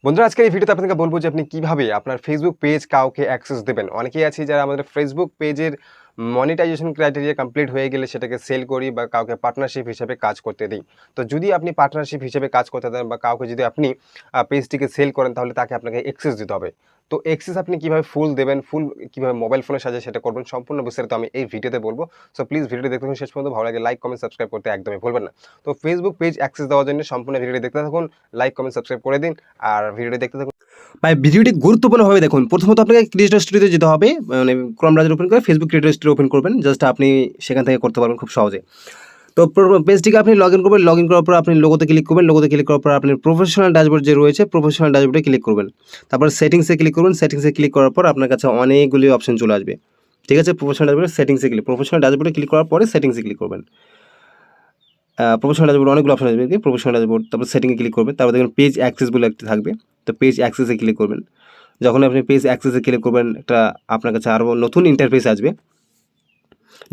বন্ধুরা, আজকের এই ভিডিওতে আপনাদেরকে বলব যে আপনি কিভাবে আপনার ফেসবুক পেজ কাউকে অ্যাক্সেস দেবেন। অনেকেই আছে যারা আমাদের ফেসবুক পেজের মনিটাইজেশন ক্রাইটেরিয়া কমপ্লিট হয়ে গেলে সেটাকে সেল করি বা কাউকে পার্টনারশিপ হিসেবে কাজ করতে দিই। তো যদি আপনি পার্টনারশিপ হিসেবে কাজ করতে দেন বা কাউকে যদি আপনি পেজটিকে সেল করেন, তাহলে তাকে আপনাকে অ্যাক্সেস দিতে হবে। তো অ্যাক্সেস আপনি কিভাবে ফুল দেবেন, ফুল কিভাবে মোবাইল ফোনের সাহায্যে সেটা করবেন, সম্পূর্ণ বিস্তারিত আমি এই ভিডিওতে বলব। সো প্লিজ ভিডিওটি দেখতে থাকুন শেষ পর্যন্ত। ভালো লাগে লাইক, কমেন্ট, সাবস্ক্রাইব করতে একদমই ভুলবেন না। তো ফেসবুক পেজ অ্যাক্সেস দেওয়ার জন্য সম্পূর্ণ ভিডিওটি দেখতে থাকুন, লাইক, কমেন্ট, সাবস্ক্রাইব করে দিন আর ভিডিওটি দেখতে থাকুন। ভাই ভিডিওটি গুরুত্বপূর্ণভাবে দেখুন। প্রথমত আপনাকে ক্রিয়েটর স্টুডিওতে যেতে হবে, মানে ক্রোম ব্রাউজার ওপেন করে ফেসবুক ক্রিয়েটর স্টুডিও ওপেন করবেন। জাস্ট আপনি সেখান থেকে করতে পারবেন খুব সহজে। তো পেজটিকে আপনি লগ ইন করবেন। লগ ইন করার পর আপনি লোগোতে ক্লিক করবেন। লোগোতে ক্লিক করার পর আপনি প্রফেশনাল ড্যাশবোর্ড যে রয়েছে, প্রফেশনাল ড্যাশবোর্ডে ক্লিক করবেন। তারপর সেটিংসে ক্লিক করবেন। সেটিংসে ক্লিক করার পর আপনার কাছে অনেকগুলি অপশন চলে আসবে। ঠিক আছে, প্রফেশনাল ড্যাশবোর্ডে প্রফেশনাল ড্যাশবোর্ডে ক্লিক করার পরে সেটিংসে ক্লিক করবেন। প্রফেশনাল ড্যাশবোর্ড অনেকগুলো অপশন আসবে। প্রফেশনাল ড্যাশবোর্ড, তারপর সেটিংয়ে ক্লিক করবেন। তারপর দেখবেন পেজ অ্যাক্সেস বলে একটা থাকবে। তো পেজ অ্যাক্সেসে ক্লিক করবেন। যখন আপনি পেজ অ্যাক্সেসে ক্লিক করবেন, একটা আপনার কাছে আরও নতুন ইন্টারফেস আসবে,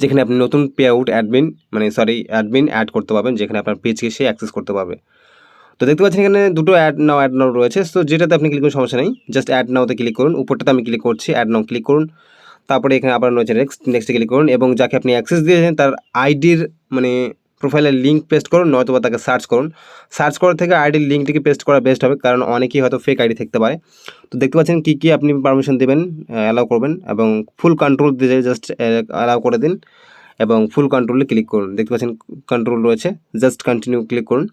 যেখানে আপনি নতুন পে আউট অ্যাডমিন অ্যাড করতে পারবেন, যেখানে আপনার পেজকে সে অ্যাক্সেস করতে পারবে। তো দেখতে পাচ্ছেন এখানে দুটো অ্যাড নাও রয়েছে। তো যেটাতে আপনি ক্লিক করুন সমস্যা নেই, জাস্ট অ্যাড নাওতে ক্লিক করুন। উপরটাতে আমি ক্লিক করছি, অ্যাড নাও ক্লিক করুন। তারপরে এখানে আবার রয়েছে নেক্সটে ক্লিক করুন এবং যাকে আপনি অ্যাক্সেস দিয়েছেন তার আইডির প্রোফাইলের লিঙ্ক পেস্ট করুন, নয়তোবা তাকে সার্চ করুন। সার্চ করার থেকে আইডির লিঙ্কটিকে পেস্ট করা বেস্ট হবে, কারণ অনেকেই হয়তো ফেক আইডি থাকতে পারে। তো দেখতে পাচ্ছেন কী আপনি পারমিশন দেবেন, অ্যালাউ করবেন এবং ফুল কন্ট্রোল দিয়ে জাস্ট অ্যালাউ করে দিন এবং ফুল কন্ট্রোলে ক্লিক করুন। দেখতে পাচ্ছেন কন্ট্রোল রয়েছে, জাস্ট কন্টিনিউ ক্লিক করুন।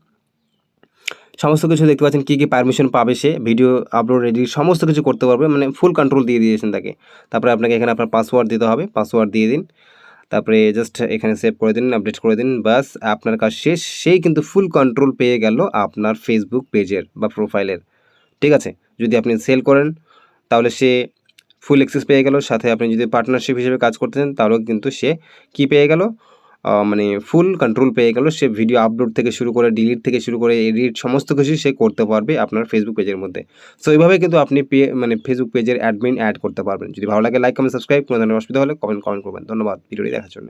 সমস্ত কিছু দেখতে পাচ্ছেন কী পারমিশন পাবে সে, ভিডিও আপলোড এডিট সমস্ত কিছু করতে পারবে, ফুল কন্ট্রোল দিয়ে দিয়েছেন তাকে। তারপরে আপনাকে এখানে আপনার পাসওয়ার্ড দিতে হবে, পাসওয়ার্ড দিয়ে দিন। তারপরে জাস্ট এখানে সেভ করে দিন, আপডেট করে দিন, বাস আপনার কাজ শেষ। সেই কিন্তু ফুল কন্ট্রোল পেয়ে গেল আপনার ফেসবুক পেজের বা প্রোফাইলের। ঠিক আছে, যদি আপনি সেল করেন তাহলে সে ফুল অ্যাক্সেস পেয়ে গেল। সাথে আপনি যদি পার্টনারশিপ হিসেবে কাজ করতেছেন তাহলেও কিন্তু সে কী পেয়ে গেল, ফুল কন্ট্রোল পেয়ে গেল। সে ভিডিও আপলোড থেকে শুরু করে ডিলিট থেকে শুরু করে এডিট সমস্ত কিছুই সে করতে পারবে আপনার ফেসবুক পেজের মধ্যে। সো এইভাবে কিন্তু আপনি ফেসবুক পেজের অ্যাডমিন অ্যাড করতে পারবেন। যদি ভালো লাগে লাইক, কমেন্ট, সাবস্ক্রাইব। কোনো ধরনের অসুবিধা হলে কমেন্ট করবেন। ধন্যবাদ ভিডিওটি দেখার জন্য।